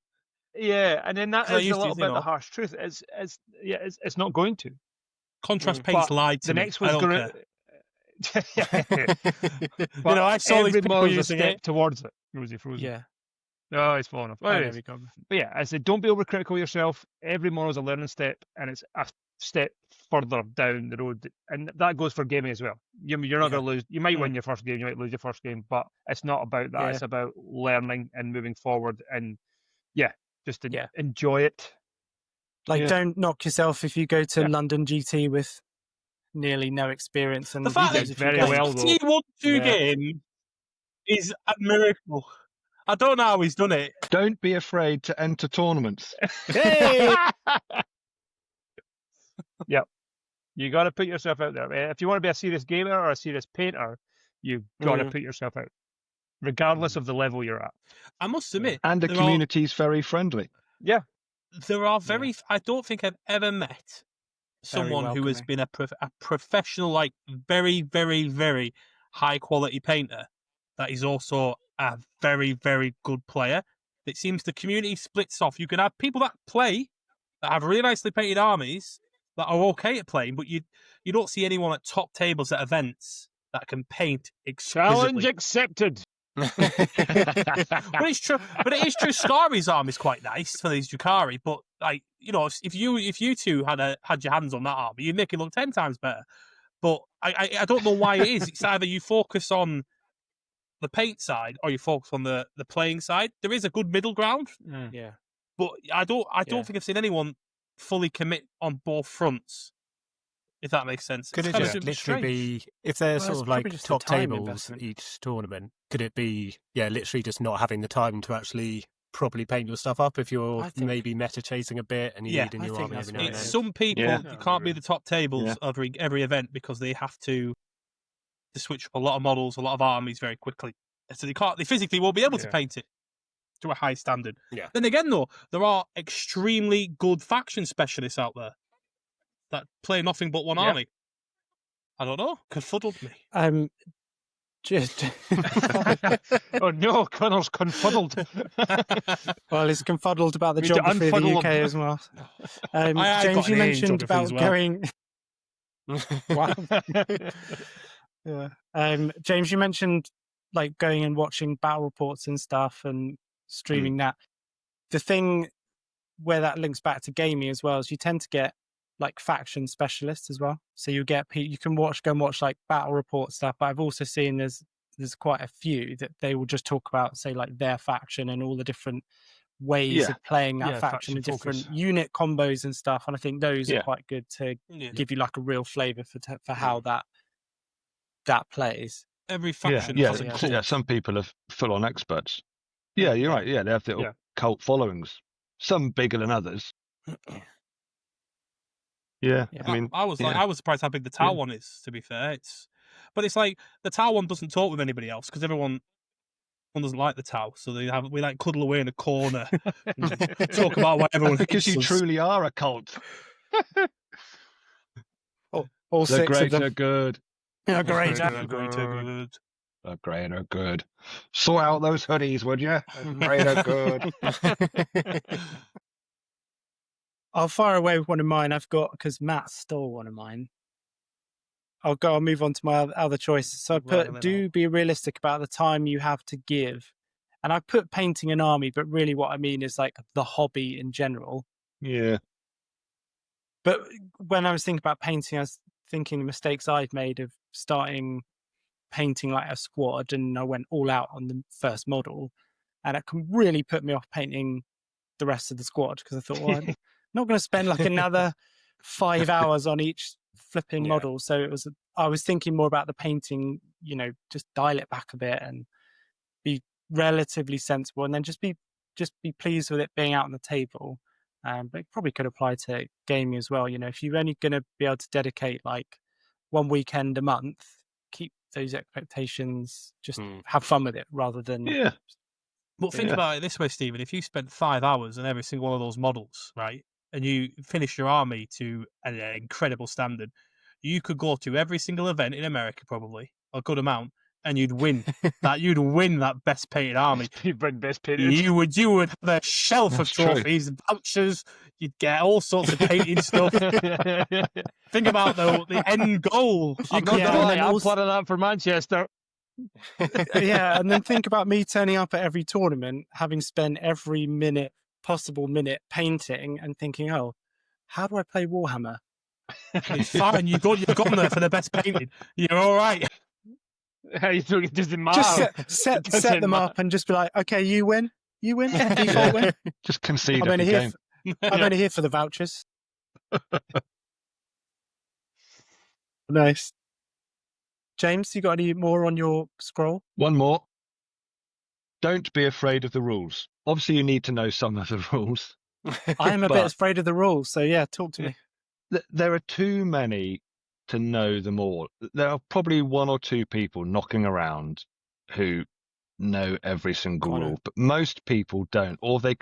Yeah, and then that So I is a used to, little bit the harsh truth. It's not going to. Contrast paints lied to the me. next one's going to. I saw these people model's using a step it towards it. Was he frozen? Yeah. No, it's falling off. Oh, Anyways, there we go. but yeah, I said, don't be overcritical of yourself. Every model's a learning step, and it's a step further down the road, and that goes for gaming as well. You're not going to lose. You might win your first game, you might lose your first game, but it's not about that. Yeah. It's about learning and moving forward, and just enjoy it. Like, don't knock yourself if you go to London GT with nearly no experience. And The fact that did very well, though. T1-2 game is a miracle. I don't know how he's done it. Don't be afraid to enter tournaments. Hey! Yep. You got to put yourself out there. If you want to be a serious gamer or a serious painter, you've got to put yourself out, regardless of the level you're at. I must admit. And the community's very friendly. Yeah. There are I don't think I've ever met someone who has been a professional, like very, very, very high quality painter that is also a very, very good player. It seems the community splits off. You can have people that play, that have really nicely painted armies, that are okay at playing, but you don't see anyone at top tables at events that can paint exquisitely. Challenge accepted. But it's true. But it is true. Scari's arm is quite nice for these Drukhari. But like if you two had your hands on that army, you'd make it look 10 times better. But I don't know why it is. It's either you focus on the paint side or you focus on the playing side. There is a good middle ground. Yeah. But I don't think I've seen anyone fully commit on both fronts. If that makes sense. Could it just literally be, if they're sort of like top tables each tournament, could it be, literally just not having the time to actually properly paint your stuff up if you're maybe meta chasing a bit and you need a new army every now and then? Some people you can't be the top tables every event because they have to switch up a lot of models, a lot of armies very quickly. So they physically won't be able to paint it to a high standard. Yeah. Then again, though, there are extremely good faction specialists out there that play nothing but one army. I don't know. Confuddled me. Just Oh no, Connor's confuddled. well, he's confuddled about the We need to geography of the unfuddle UK him. as well. I got James, an you A in mentioned geography as about well. going. Wow. Yeah. James, you mentioned like going and watching battle reports and stuff and streaming that. The thing where that links back to gaming as well is you tend to get like faction specialists as well. So you get you can go and watch like battle report stuff. But I've also seen there's quite a few that they will just talk about, say, like their faction and all the different ways of playing that faction and different unit combos and stuff. And I think those are quite good to give you like a real flavor for how that plays. Every faction has a cult. Some people are full-on experts. Yeah, you're right. Yeah, they have little cult followings. Some bigger than others. Yeah, I mean, I was surprised how big the Tau one is. To be fair, but it's like the Tau one doesn't talk with anybody else because everyone doesn't like the Tau, so we like cuddle away in a corner, and talk about what everyone. Because you truly are a cult. All the six great of them. are good. Yeah, great. The great are good. Sort out those hoodies, would you? The great are good. I'll fire away with one of mine. I've got, because Matt stole one of mine. I'll move on to my other choices. So I put, be realistic about the time you have to give. And I put painting an army, but really what I mean is like the hobby in general. Yeah. But when I was thinking about painting, I was thinking the mistakes I've made of starting painting like a squad, and I went all out on the first model. And it can really put me off painting the rest of the squad, because I thought, well, I'm not going to spend like another 5 hours on each flipping model. So I was thinking more about the painting, just dial it back a bit and be relatively sensible, and then just be pleased with it being out on the table. But it probably could apply to gaming as well. If you're only going to be able to dedicate like one weekend a month, keep those expectations, just have fun with it rather than But think about it this way, Stephen. If you spent 5 hours on every single one of those models, right, and you finish your army to an incredible standard, you could go to every single event in America, probably a good amount, and you'd win that. You'd win that best painted army. You'd win best painted. You would have a shelf of trophies, vouchers. You'd get all sorts of painting stuff. Think about the end goal. I'm planning that for Manchester. Yeah, and then think about me turning up at every tournament, having spent every possible minute painting, and thinking, oh, how do I play Warhammer? It's fine. You've gone there for the best painting. You're all right. You think it doesn't matter? Just set them up and just be like, okay, you win, default win. Just concede I'm every game. I'm only here for the vouchers. Nice. James, you got any more on your scroll? One more. Don't be afraid of the rules. Obviously, you need to know some of the rules. I am a bit afraid of the rules, so yeah, talk to me. There are too many to know them all. There are probably one or two people knocking around who know every single rule, but most people don't, or they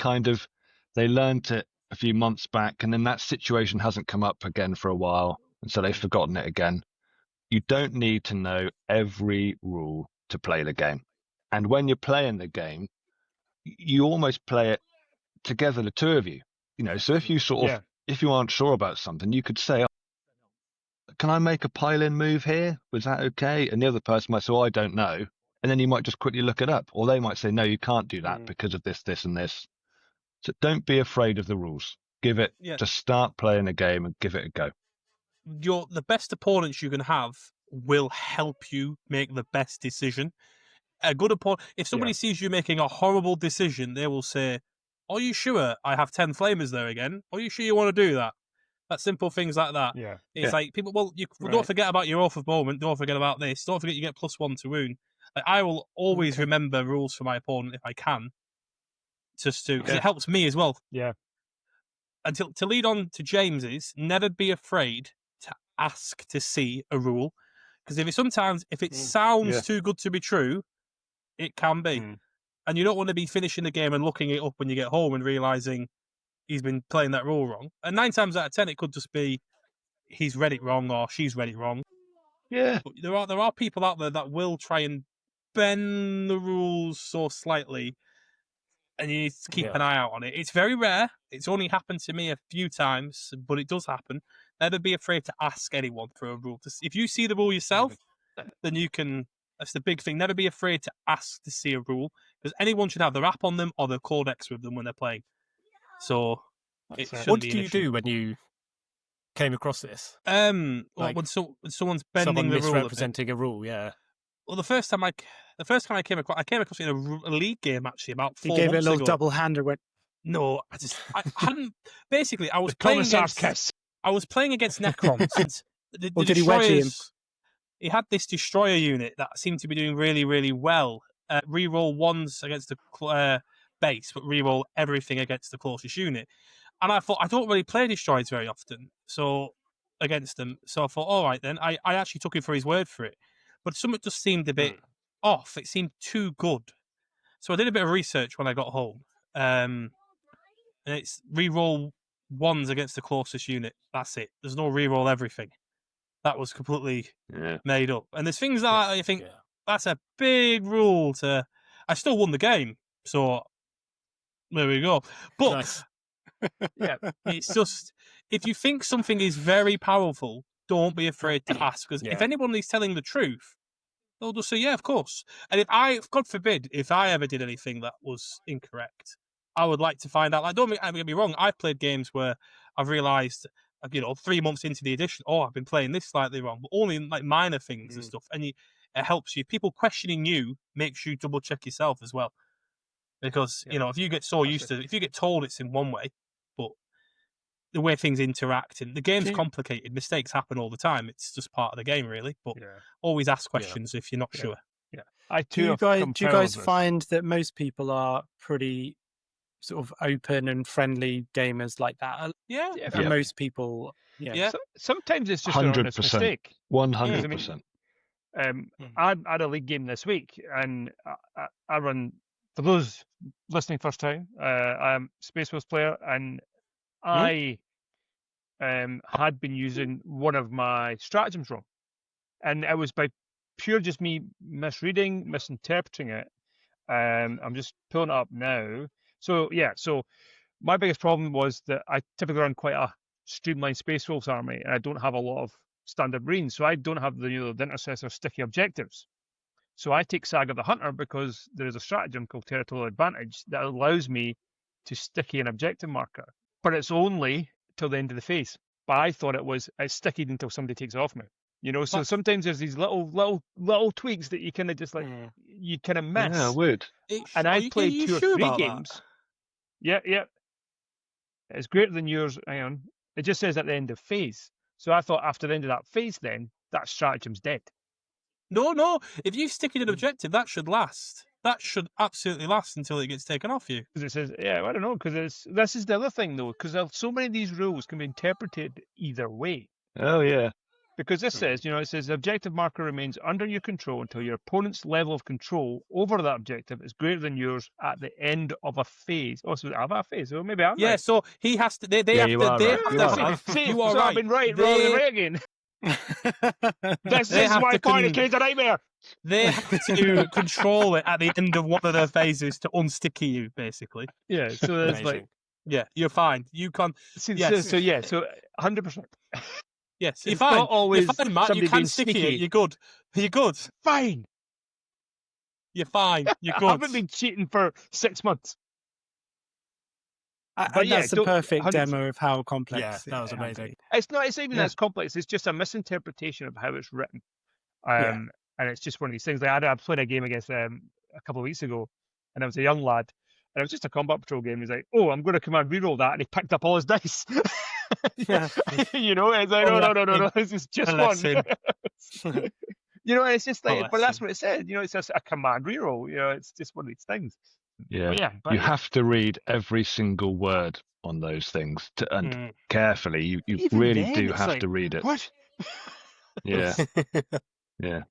learned it a few months back, and then that situation hasn't come up again for a while, and so they've forgotten it again. You don't need to know every rule to play the game. And when you're playing the game, you almost play it together, the two of you. So if you if you aren't sure about something, you could say, can I make a pile-in move here? Was that okay? And the other person might say, I don't know. And then you might just quickly look it up. Or they might say, no, you can't do that because of this, this, and this. So don't be afraid of the rules. Just start playing the game and give it a go. The best opponents you can have will help you make the best decision. A good opponent, if somebody sees you making a horrible decision, they will say, are you sure I have 10 flamers there again? Are you sure you want to do that? That simple things like that. Yeah. It's like people, don't forget about your oath of moment. Don't forget about this. Don't forget you get +1 to wound. Like, I will always remember rules for my opponent if I can. Because it helps me as well. Yeah. And to lead on to James's, never be afraid to ask to see a rule. Because if it sounds too good to be true, it can be. And you don't want to be finishing the game and looking it up when you get home and realising he's been playing that rule wrong. And 9 times out of 10, it could just be he's read it wrong or she's read it wrong. Yeah. But there are people out there that will try and bend the rules so slightly, and you need to keep an eye out on it. It's very rare. It's only happened to me a few times, but it does happen. Never be afraid to ask anyone for a rule. If you see the rule yourself, then you can. That's the big thing. Never be afraid to ask to see a rule, because anyone should have their app on them or their codex with them when they're playing. So, what did you do when you came across this? When someone's bending the rule, misrepresenting a rule, yeah. Well, the first time I came across it in a league game actually about 4 months ago. You gave it a little double hand and went. No, I hadn't. Basically, I was playing against Necrons. And or did he wedge him? He had this destroyer unit that seemed to be doing really, really well. Reroll ones against the base, but reroll everything against the closest unit. And I thought, I don't really play destroyers very often, so against them. So I thought, all right then. I actually took him for his word for it. But something just seemed a bit off. It seemed too good. So I did a bit of research when I got home. And it's reroll ones against the closest unit. That's it. There's no reroll everything. That was completely made up. And there's things that I think that's a big rule to... I still won the game. So there we go. But Nice. it's just... If you think something is very powerful, don't be afraid to ask. Because if anyone is telling the truth, they'll just say, yeah, of course. And God forbid, if I ever did anything that was incorrect, I would like to find out. Like, don't get me wrong. I've played games where I've realised, 3 months into the edition, I've been playing this slightly wrong, but only like minor things and stuff. And it helps you. People questioning you makes you double check yourself as well. Because, if you get if you get told it's in one way, but the way things interact, and the game's complicated, mistakes happen all the time. It's just part of the game, really. But always ask questions if you're not sure. Yeah. Do you guys find that most people are pretty sort of open and friendly gamers like that? Yeah. Most people. Yeah. Sometimes it's just an honest 100%. mistake. 100%. I had a league game this week, and I run, for those listening first time, I'm a Space Wolves player, and I had been using one of my stratagems wrong. And it was by pure just me misinterpreting it. I'm just pulling it up now. So my biggest problem was that I typically run quite a streamlined Space Wolves army, and I don't have a lot of standard Marines, so I don't have the intercessor sticky objectives. So I take Saga the Hunter because there is a stratagem called Territorial Advantage that allows me to sticky an objective marker, but it's only till the end of the phase. But I thought it's stickied until somebody takes it off me. So sometimes there's these little tweaks that you kind of just you kind of miss. Yeah, weird. And I played 2 or 3 games. That? Yeah. It's greater than yours. Hang on. It just says at the end of phase. So I thought after the end of that phase, then that stratagem's dead. No. If you stick it an objective, that should last. That should absolutely last until it gets taken off you. Because it says, I don't know. Because this is the other thing though. Because so many of these rules can be interpreted either way. Oh yeah. Because this says, it says the objective marker remains under your control until your opponent's level of control over that objective is greater than yours at the end of a phase. Oh, so I have a phase. So maybe I'm right. So he has to. They have to. You are right. I've been right. Wrong right again. This is why Finecast a nightmare. They have to control it at the end of one of their phases to unsticky you, basically. Yeah. So there's you're fine. You can. So 100%. Yes, it's not always you're fine, Matt. You can sticky it. You're good. You're good. Fine. You're fine. You're good. I haven't been cheating for 6 months. But that's the perfect demo of how complex. Yeah, that was amazing. It's not even as complex. It's just a misinterpretation of how it's written. And it's just one of these things. Like I played a game against a couple of weeks ago, and I was a young lad, and it was just a combat patrol game. He's like, I'm going to command reroll that, and he picked up all his dice. It's like, no, this is just one. And it's just like, but that's what it said. It's just a command reroll. It's just one of these things. Yeah, you have to read every single word on those things and carefully. You really do have to read it. What? Yeah. Yeah.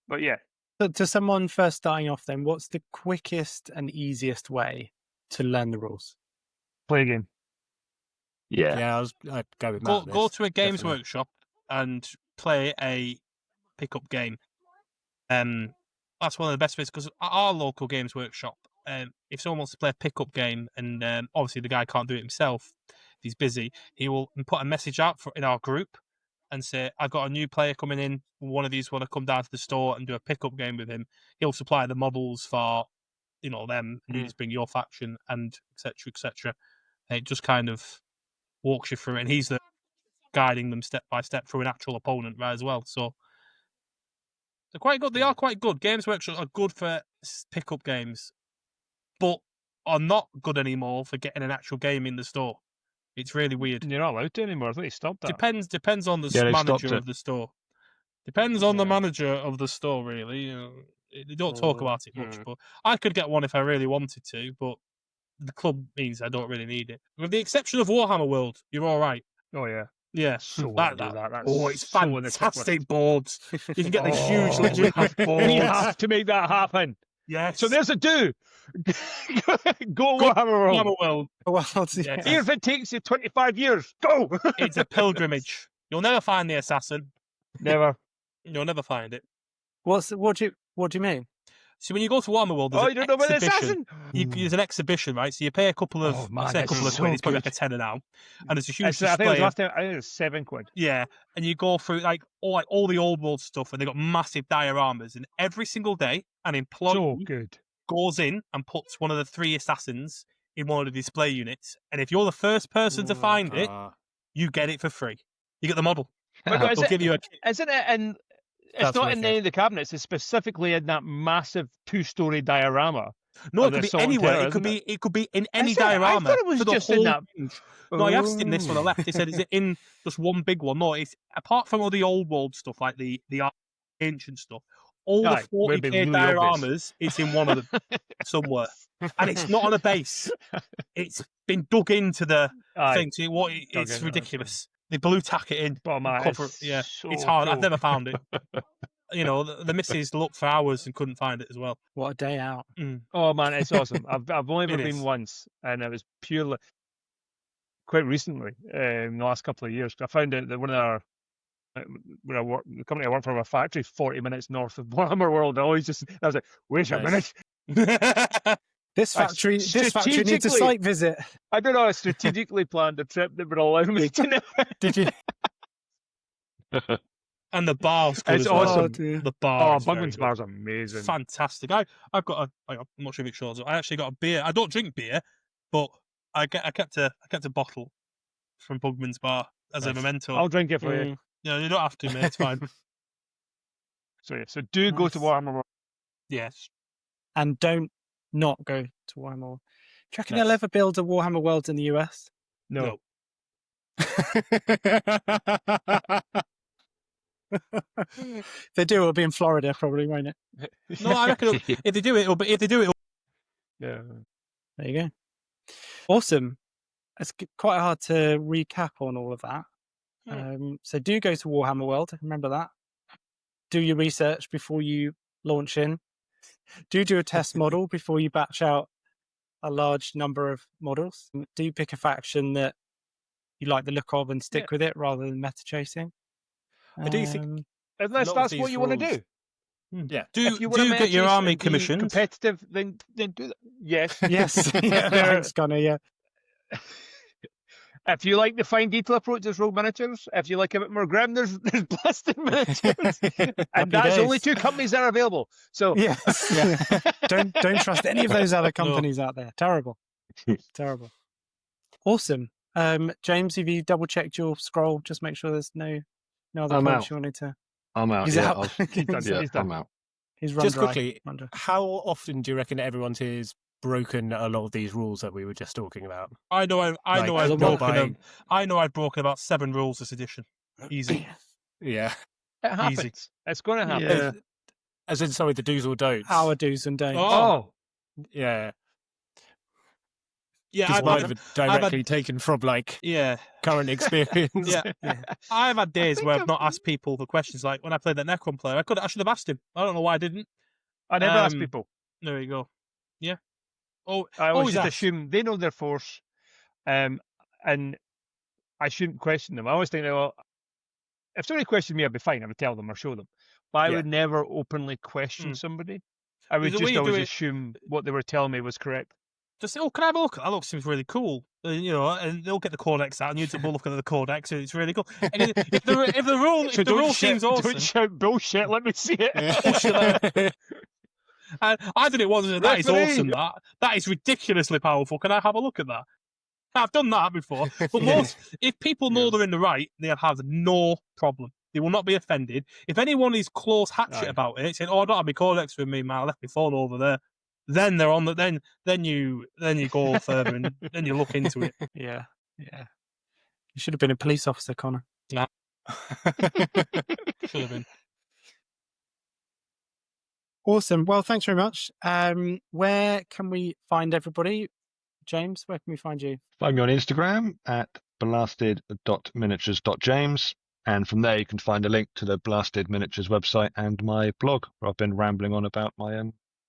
But yeah. So to someone first starting off, then, what's the quickest and easiest way to learn the rules? Play a game. Yeah. I'd go with Matt. Go to a games workshop and play a pickup game. That's one of the best bits, because at our local games workshop, if someone wants to play a pickup game, and obviously the guy can't do it himself, if he's busy, he will put a message out in our group and say, I've got a new player coming in, one of these want to come down to the store and do a pickup game with him. He'll supply the models for, them, and you just bring your faction, and etc., etc. It just kind of walks you through it, and he's guiding them step by step through an actual opponent, right, as well. So they're quite good. They are quite good. Games Workshop are good for pickup games, but are not good anymore for getting an actual game in the store. It's really weird. You're not allowed to anymore. I thought you stopped that. Depends on the manager of the store. Depends on the manager of the store, really. They don't talk about it much, but I could get one if I really wanted to, but the club means I don't really need it. With the exception of Warhammer World, you're all right. Oh, yeah. Yeah, So it's fantastic boards. You can get the huge legit boards. We have to make that happen. Yes. So there's a do. Go Warhammer World. Yeah. Even if it takes you 25 years, go. It's a pilgrimage. You'll never find the assassin. Never. You'll never find it. What do you mean? So when you go to Warhammer World, there's you don't know about the assassin? There's an exhibition, right? So you pay a couple of, say a couple of quid. It's probably like a tenner now, and there's a huge display. I think it was last time. I think it was £7. Yeah, and you go through all the old world stuff, and they got massive dioramas. And every single day, an employee goes in and puts one of the 3 assassins in one of the display units. And if you're the first person to find it, you get it for free. You get the model. They'll give you a kit. Isn't it? And it's not in any of the cabinets. It's specifically in that massive 2-story diorama. No, it could be anywhere. It could be in any diorama. I thought it was just in that. No, I have seen this on the left. They said, is it in just one big one? No, it's apart from all the old world stuff, like the ancient stuff. All the 40k dioramas, it's in one of them somewhere. And it's not on a base. It's been dug into the thing. So it's ridiculous. They blue tack it in. Oh, man, it's hard. Cool. I've never found it. The missus looked for hours and couldn't find it as well. What a day out. Oh, man, it's awesome. I've only ever been once, and it was purely quite recently, in the last couple of years. I found out that the company I work for, a factory 40 minutes north of Warhammer World. I was like, wait a minute. This factory needs a site visit. I don't know. I strategically planned a trip that would allow me to know. Did you? And the bar's good. It's awesome. Oh, the bar. Bugman's bar's amazing. Fantastic. I've got I'm not sure if it shows. I actually got a beer. I don't drink beer, but I kept a bottle from Bugman's bar as a memento. I'll drink it for you. No, you don't have to, mate. It's fine. So do go to Warhammer World. Yes. And don't not go to Warhammer World. Do you reckon they'll ever build a Warhammer World in the US? No. If they do, it'll be in Florida, probably, won't it? No, I reckon if they do it, it'll yeah. There you go. Awesome. It's quite hard to recap on all of that. So do go to Warhammer World. Remember that. Do your research before you launch in. Do a test model before you batch out a large number of models. Do pick a faction that you like the look of and stick with it rather than meta chasing. I do think unless that's what you want to do. Yeah. Do get your army commissioned. Competitive, then do that. Yes. Yes. Thanks, Connor. Yeah. If you like the fine detail approach, there's rogue miniatures. If you like a bit more grim, there's blasted miniatures. And that's only 2 companies that are available. So yes. Yeah. Don't trust any of those other companies out there. Terrible. Terrible. Awesome. James, have you double checked your scroll? Just make sure there's no other points you wanted to. I'm out. He's out. He's done. I'm out. He's run just dry. quickly, how often do you reckon everyone has broken a lot of these rules that we were just talking about? I know I've broken about 7 rules this edition. Easy. Yeah. It happens. Easy. It's going to happen. Yeah. As in, sorry, the do's or don'ts. Our do's and don'ts. Oh. Yeah. Yeah, I've might have directly taken from current experience. Yeah. I've had days where I've not asked people the questions. Like when I played that Necron player, I should have asked him. I don't know why I didn't. I never ask people. There you go. Yeah. Oh, I always just assume they know their force, and I shouldn't question them. I always think, well, if somebody questioned me, I'd be fine. I would tell them or show them. But I Yeah. would never openly question somebody. I would The way just you do always it- assume what they were telling me was correct. Just say, "Oh, can I have a look? That looks seems really cool." You know, and they'll get the codex out, and you will look at the codex, and it's really cool. And if the rule So seems awesome, don't shout bullshit. Let me see it. and I did it once. And that is Referee! awesome. That is ridiculously powerful. Can I have a look at that? I've done that before. But if people know they're in the right, they'll have no problem. They will not be offended. If anyone is close hatchet about it, saying, "Oh, I don't have my codex with me, man. I left my phone over there," then they're on the then you go further and then you look into it. Yeah. You should have been a police officer, Connor. Should have been. Awesome. Well, thanks very much. Where can we find everybody? James, where can we find you? Find me on Instagram at blasted.miniatures.james. And from there, you can find a link to the Blasted Miniatures website and my blog, where I've been rambling on about my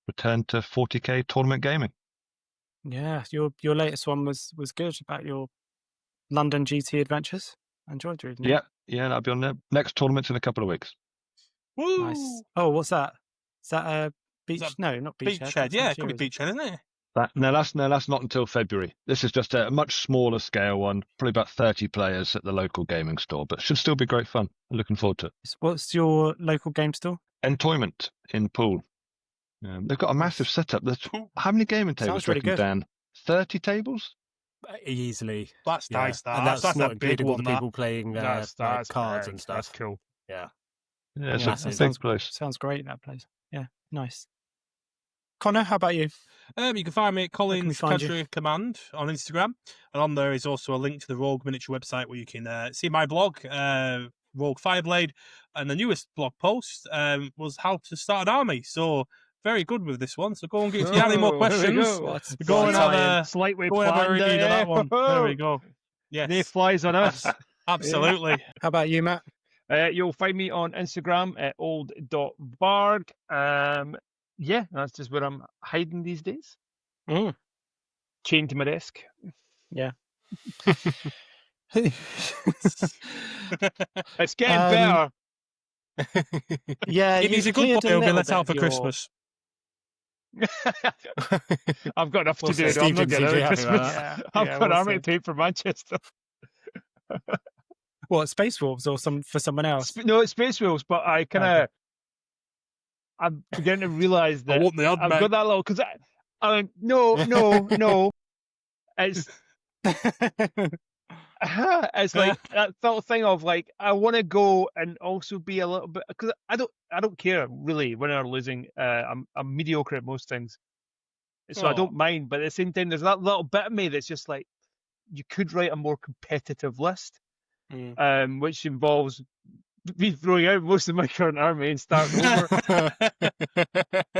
return to 40k tournament gaming. Yeah, your latest one was good about your London GT adventures. I enjoyed reading it. Yeah, that'll be on the next tournament in a couple of weeks. Woo! Nice. Oh, what's that? Is that a beach? No, not beach. Beachhead. Yeah, it could be Beachhead, isn't it? That's not until February. This is just a much smaller scale one, probably about 30 players at the local gaming store, but should still be great fun. I'm looking forward to it. What's your local game store? Entoyment in Poole. They've got a massive setup. How many gaming tables, Sounds really reckon, good. Dan? 30 tables? Easily. That's Yeah. nice. And that's a not big including all one. the people playing That's cards big. and stuff. That's cool. Yeah. Yeah, it's Yeah, a that big place. Sounds great, that place. Yeah, nice. Connor, how about you? You can find me at can we Collins find you? Cadre Command on Instagram, and on there is also a link to the Rogue Miniature website where you can see my blog, Rogue Fireblade, and the newest blog post was how to start an army. So very good with this one. So go and get if you have any more questions. Go and have a slightly go and have a planned read of that one. There we go. Yes. Yes, flies on us. absolutely. How about you, Matt? You'll find me on Instagram at old.barg. Yeah, that's just where I'm hiding these days. Mm. Chained to my desk. Yeah. It's getting better. Yeah, If he's a good boy, he'll be let out for Christmas. I've got enough to Well, do. Steve I'm not didn't seem getting too out happy Christmas. about that. I've Yeah, got we'll army see. to pay for Manchester. What, Space Wolves or for someone else? No, it's Space Wolves, but I kind of. Okay. I'm beginning to realise I that want the odd I've man. got that little because no. It's it's like that little thing of like I want to go and also be a little bit because I don't care really when I'm losing. I'm mediocre at most things, so I don't mind. But at the same time, there's that little bit of me that's just like you could write a more competitive list, which involves me throwing out most of my current army and starting over,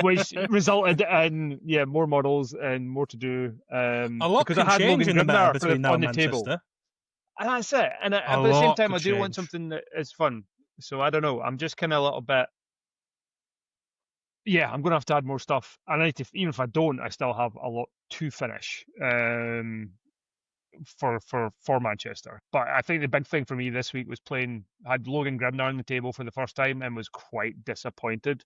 which resulted in more models and more to do. A lot because can I had change Logan in the meta Grimnar between now on and the table. Manchester. And that's it. And but at A the same lot time, I could do want change. something that is fun. So I don't know. I'm just kind of a little bit. Yeah, I'm going to have to add more stuff. And I need to, even if I don't, I still have a lot to finish for Manchester. But I think the big thing for me this week was had Logan Grimnar on the table for the first time and was quite disappointed.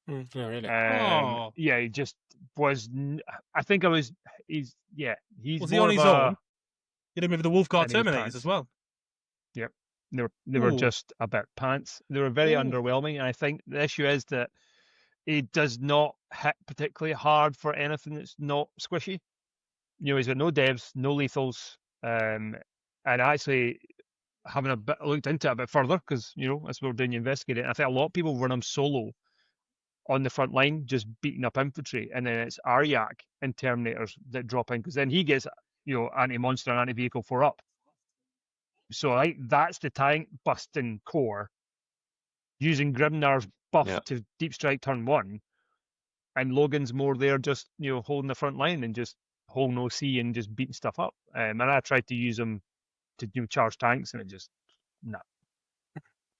Oh, really? Yeah, he just was. I think he's Was he on his own? Did him with the Wolfguard And he was Terminators pants. as well? Yep. They were Ooh. just a bit pants. They were very Ooh. underwhelming. And I think the issue is that he does not hit particularly hard for anything that's not squishy. You know, he's got no devs, no lethals. And actually, having looked into it a bit further, because, you know, that's what we're doing, investigating. I think a lot of people run him solo on the front line, just beating up infantry. And then it's Aryak and Terminators that drop in, because then he gets, you know, anti-monster and anti-vehicle 4-up. So I think that's the tank busting core, using Grimnar's buff to deep strike turn 1, and Logan's more there just, you know, holding the front line and just holding OC and just beating stuff up. And I tried to use him to charge tanks, and it just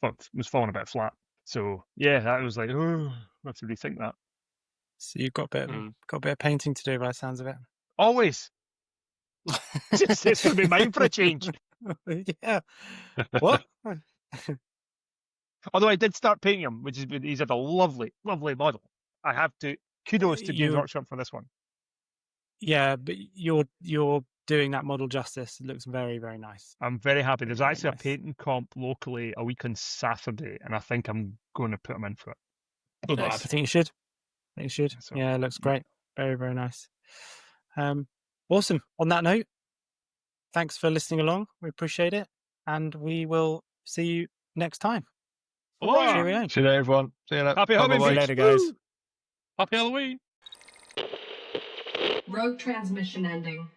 was falling a bit flat. So yeah, that was like, oh, I have to rethink that. So you've got a bit of painting to do by the sounds of it. Always. It's going to be mine for a change. Yeah. What? Although I did start painting him, which is he's had a lovely, lovely model. I have to kudos to Games Workshop for this one. Yeah, but you're doing that model justice. It looks very, very nice. I'm very happy. There's Very actually nice. a painting comp locally a week on Saturday, and I think I'm going to put him in for it. Good I lad. think you should. I think you should. So, Yeah, it looks great. Very, very nice. Awesome. On that note, thanks for listening along. We appreciate it. And we will see you next time. Hurrah! Cheerio. See you later, everyone. See you later. Happy Bye-bye. Halloween. See you later, guys. Happy Halloween. Rogue transmission ending.